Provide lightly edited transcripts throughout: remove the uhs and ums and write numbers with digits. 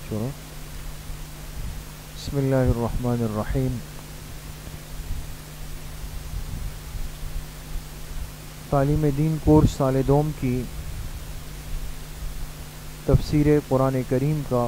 شروع بسم اللہ الرحمن الرحیم. تعلیم دین کورس سال دوم کی تفسیر قرآن کریم کا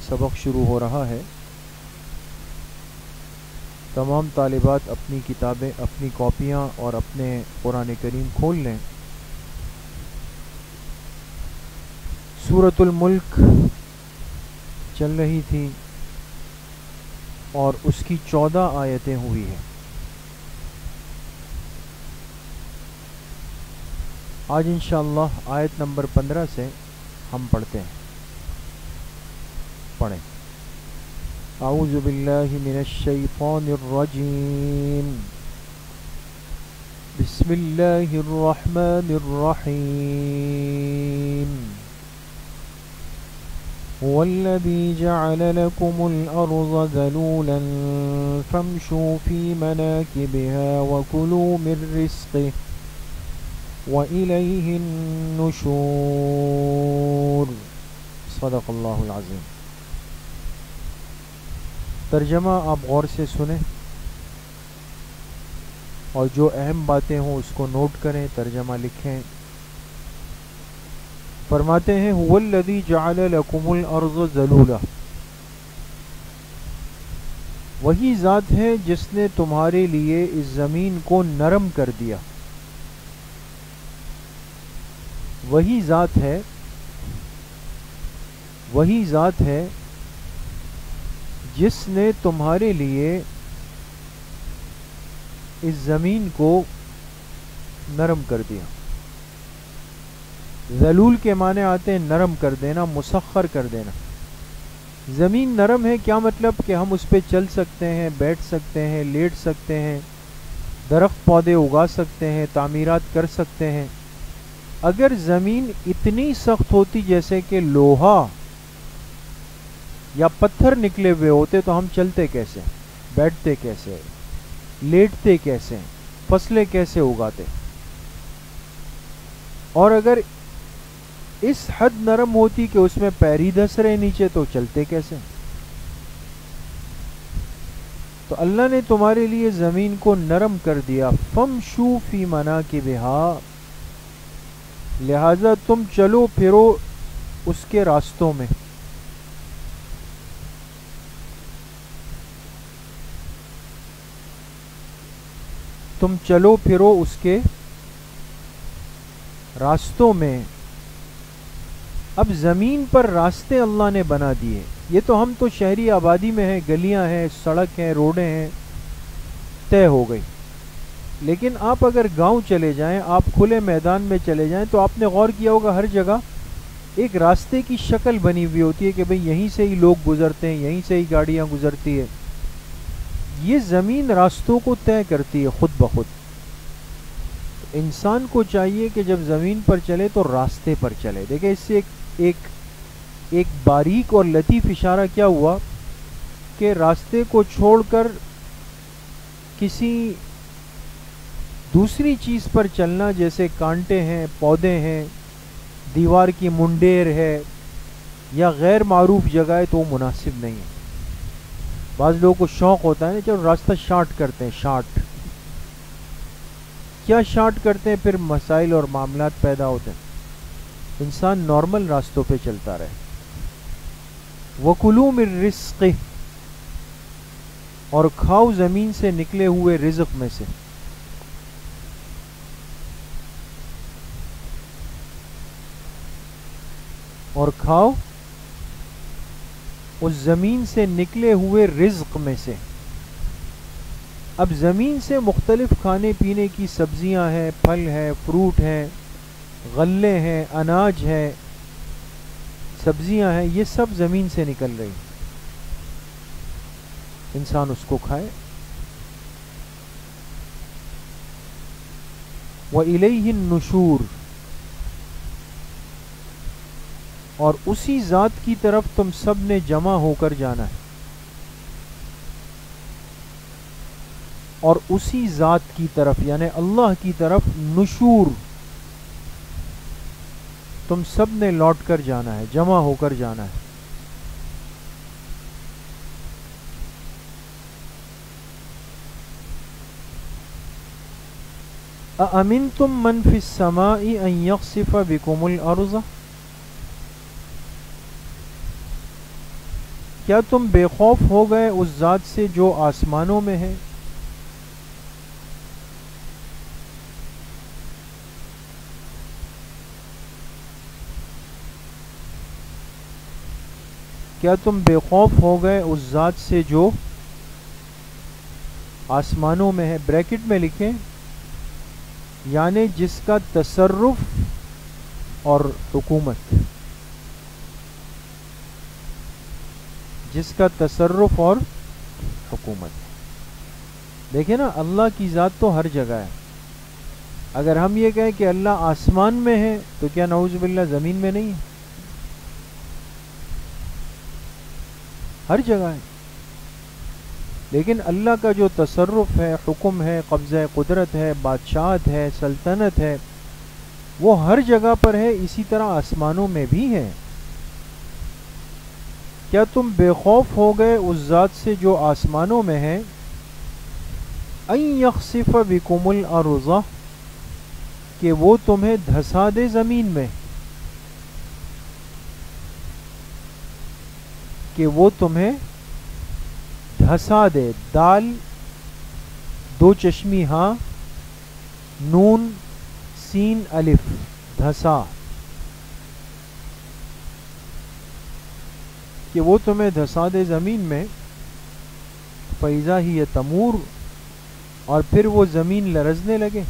سبق شروع ہو رہا ہے. تمام طالبات اپنی کتابیں، اپنی کاپیاں اور اپنے قرآن کریم کھول لیں. سورۃ الملک چل رہی تھی اور اس کی 14 آیتیں ہوئی ہیں. آج انشاءاللہ آیت نمبر 15 سے ہم پڑھتے ہیں. پڑھیں. اعوذ باللہ من الشیطان الرجیم. بسم اللہ الرحمن الرحیم. هو الذي جعل لكم الأرض ذلولا فامشوا في مناكبها وكلوا من رزقه وإليه النشور. صدق اللہ العظیم. ترجمہ آپ غور سے سنیں اور جو اہم باتیں ہوں اس کو نوٹ کریں، ترجمہ لکھیں. فرماتے ہیں هو الذی جعل لکم الارض ذلولا، وہی ذات ہے جس نے تمہارے لیے اس زمین کو نرم کر دیا. وہی ذات ہے جس نے تمہارے لیے اس زمین کو نرم کر دیا. ذلول کے معنی آتے ہیں نرم کر دینا، مسخر کر دینا. زمین نرم ہے کیا مطلب؟ کہ ہم اس پہ چل سکتے ہیں، بیٹھ سکتے ہیں، لیٹ سکتے ہیں، درخت پودے اگا سکتے ہیں، تعمیرات کر سکتے ہیں. اگر زمین اتنی سخت ہوتی جیسے کہ لوہا یا پتھر نکلے ہوئے ہوتے تو ہم چلتے کیسے، بیٹھتے کیسے، لیٹتے کیسے، فصلیں کیسے اگاتے؟ اور اگر اس حد نرم ہوتی کہ اس میں پیر ہی دھس رہے نیچے تو چلتے کیسے؟ تو اللہ نے تمہارے لیے زمین کو نرم کر دیا. فَامْشُوا فِي مَنَاكِبِهَا، لہذا تم چلو پھرو اس کے راستوں میں. تم چلو پھرو اس کے راستوں میں. اب زمین پر راستے اللہ نے بنا دیے. یہ تو ہم تو شہری آبادی میں ہیں، گلیاں ہیں، سڑک ہیں، روڈیں ہیں، طے ہو گئی. لیکن آپ اگر گاؤں چلے جائیں، آپ کھلے میدان میں چلے جائیں تو آپ نے غور کیا ہوگا ہر جگہ ایک راستے کی شکل بنی ہوئی ہوتی ہے کہ بھئی یہیں سے ہی لوگ گزرتے ہیں، یہیں سے ہی گاڑیاں گزرتی ہے. یہ زمین راستوں کو طے کرتی ہے خود بخود. انسان کو چاہیے کہ جب زمین پر چلے تو راستے پر چلے. دیکھیں اس سے ایک باریک اور لطیف اشارہ کیا ہوا کہ راستے کو چھوڑ کر کسی دوسری چیز پر چلنا، جیسے کانٹے ہیں، پودے ہیں، دیوار کی منڈیر ہے یا غیر معروف جگہ ہے تو وہ مناسب نہیں ہے. بعض لوگوں کو شوق ہوتا ہے نا چلو راستہ شارٹ کرتے ہیں. شارٹ کیا شارٹ کرتے ہیں؟ پھر مسائل اور معاملات پیدا ہوتے ہیں. انسان نارمل راستوں پہ چلتا رہے. وَكُلُوا مِن رِزْقِهِ، اور کھاؤ زمین سے نکلے ہوئے رزق میں سے. اور کھاؤ اس زمین سے نکلے ہوئے رزق میں سے. اب زمین سے مختلف کھانے پینے کی سبزیاں ہیں، پھل ہیں، فروٹ ہیں، غلے ہیں، اناج ہے، سبزیاں ہیں، یہ سب زمین سے نکل رہی. انسان اس کو کھائے. وَإِلَيْهِ النُّشُورُ، اور اسی ذات کی طرف تم سب نے جمع ہو کر جانا ہے. اور اسی ذات کی طرف یعنی اللہ کی طرف نشور تم سب نے لوٹ کر جانا ہے، جمع ہو کر جانا ہے. أأمنتم من في السماء أن يخسف بكم الأرض، کیا تم بے خوف ہو گئے اس ذات سے جو آسمانوں میں ہے؟ کیا تم بے خوف ہو گئے اس ذات سے جو آسمانوں میں ہے؟ بریکٹ میں لکھیں یعنی جس کا تصرف اور حکومت، جس کا تصرف اور حکومت۔ دیکھیں نا، اللہ کی ذات تو ہر جگہ ہے۔ اگر ہم یہ کہیں کہ اللہ آسمان میں ہے تو کیا نعوذ باللہ زمین میں نہیں ہے؟ ہر جگہ ہے۔ لیکن اللہ کا جو تصرف ہے، حکم ہے، قبضہ قدرت ہے، بادشاہت ہے، سلطنت ہے، وہ ہر جگہ پر ہے، اسی طرح آسمانوں میں بھی ہے۔ کیا تم بے خوف ہو گئے اس ذات سے جو آسمانوں میں ہے، ان یخسف بکم الارض، کہ وہ تمہیں دھسا دے زمین میں، کہ وہ تمہیں دھسا دے۔ دال دو چشمی ہاں، نون سین الف، دھسا، کہ وہ تمہیں دھسا دے زمین میں، فَإِذَا هِيَ تَمُورُ، اور پھر وہ زمین لرزنے لگے۔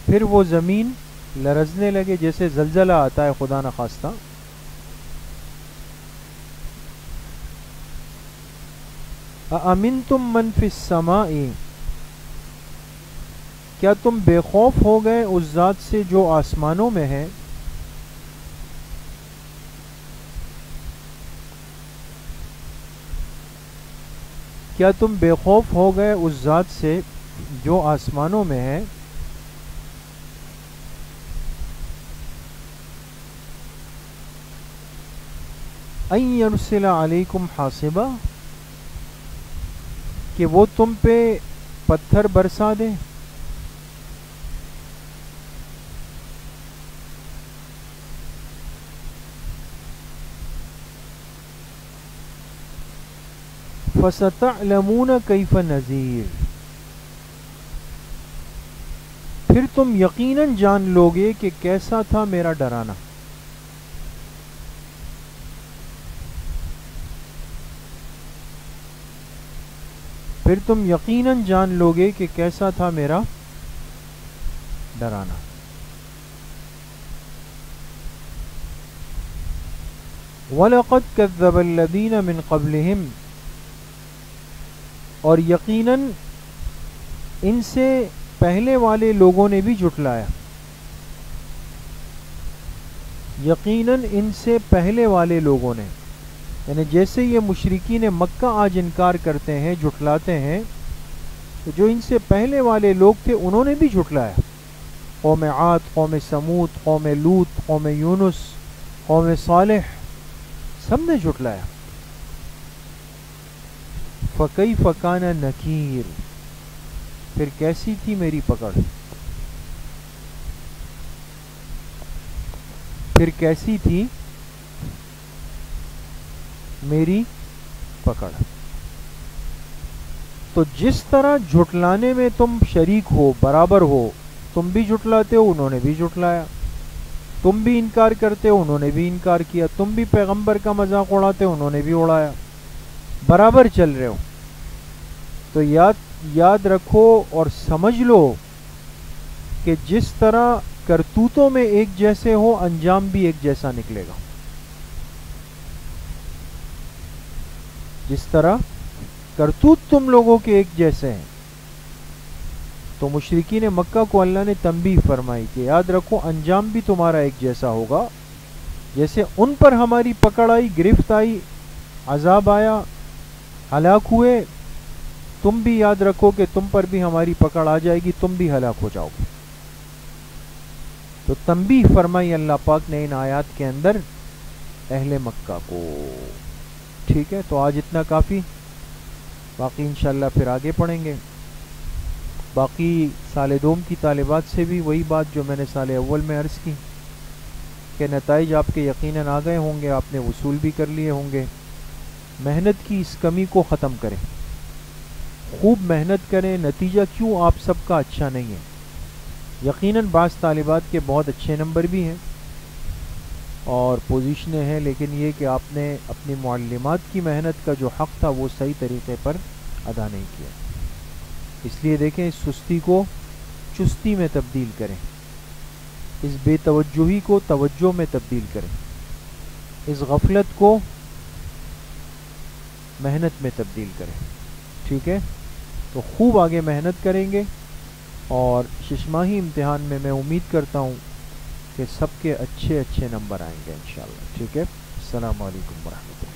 پھر وہ زمین لرزنے لگے، جیسے زلزلہ آتا ہے خدا نخواستہ۔ أَأَمِنْتُمْ مَنْ فِي السَّمَاءِ، کیا تم بے خوف ہو گئے اس ذات سے جو آسمانوں میں ہے، کیا تم بے خوف ہو گئے اس ذات سے جو آسمانوں میں ہے، ان یرسل علیکم حاصبا، کہ وہ تم پہ پتھر برسا دے، فَسَتَعْلَمُونَ كَيْفَ نَذِيرٌ، پھر تم یقیناً جان لوگے کہ کیسا تھا میرا ڈرانا۔ پھر تم یقیناً جان لوگے کہ کیسا تھا میرا ڈرانا۔ وَلَقَدْ كَذَّبَ الَّذِينَ مِن قَبْلِهِمْ، اور یقیناً ان سے پہلے والے لوگوں نے بھی جھٹلایا، یقیناً ان سے پہلے والے لوگوں نے، یعنی جیسے یہ مشرکین مکہ آج انکار کرتے ہیں، جھٹلاتے ہیں، تو جو ان سے پہلے والے لوگ تھے انہوں نے بھی جھٹلایا۔ قوم عاد، قوم سمود، قوم لوط، قوم یونس، قوم صالح، سب نے جھٹلایا۔ فَكَيْفَ كَانَ نَكِيرٌ، پھر کیسی تھی میری پکڑ، پھر کیسی تھی میری پکڑ۔ تو جس طرح جھٹلانے میں تم شریک ہو، برابر ہو، تم بھی جھٹلاتے ہو، انہوں نے بھی جھٹلایا، تم بھی انکار کرتے ہو، انہوں نے بھی انکار کیا، تم بھی پیغمبر کا مذاق اڑاتے ہو، انہوں نے بھی اڑایا، برابر چل رہے ہو۔ تو یاد رکھو اور سمجھ لو کہ جس طرح کرتوتوں میں ایک جیسے ہو، انجام بھی ایک جیسا نکلے گا۔ جس طرح کرتوت تم لوگوں کے ایک جیسے ہیں، تو مشرکین مکہ کو اللہ نے تنبیہ فرمائی کہ یاد رکھو انجام بھی تمہارا ایک جیسا ہوگا۔ جیسے ان پر ہماری پکڑ آئی، گرفت آئی، عذاب آیا، ہلاک ہوئے، تم بھی یاد رکھو کہ تم پر بھی ہماری پکڑ آ جائے گی، تم بھی ہلاک ہو جاؤ گے۔ تو تنبیہ فرمائی اللہ پاک نے ان آیات کے اندر اہل مکہ کو۔ ٹھیک ہے، تو آج اتنا کافی۔ باقی انشاءاللہ پھر آگے پڑھیں گے. باقی سال دوم کی طالبات سے بھی وہی بات جو میں نے سال اول میں عرض کی کہ نتائج آپ کے یقیناً آ گئے ہوں گے, آپ نے وصول بھی کر لیے ہوں گے. محنت کی اس کمی کو ختم کریں, خوب محنت کریں. نتیجہ کیوں آپ سب کا اچھا نہیں ہے؟ یقیناً بعض طالبات کے بہت اچھے نمبر بھی ہیں اور پوزیشنیں ہیں, لیکن یہ کہ آپ نے اپنی معلمات کی محنت کا جو حق تھا وہ صحیح طریقے پر ادا نہیں کیا. اس لیے دیکھیں, اس سستی کو چستی میں تبدیل کریں, اس بے توجہی کو توجہ میں تبدیل کریں, اس غفلت کو محنت میں تبدیل کریں. ٹھیک ہے, تو خوب آگے محنت کریں گے اور ششماہی امتحان میں امید کرتا ہوں کہ سب کے اچھے نمبر آئیں گے انشاءاللہ. ٹھیک ہے, السلام علیکم ورحمۃ اللہ.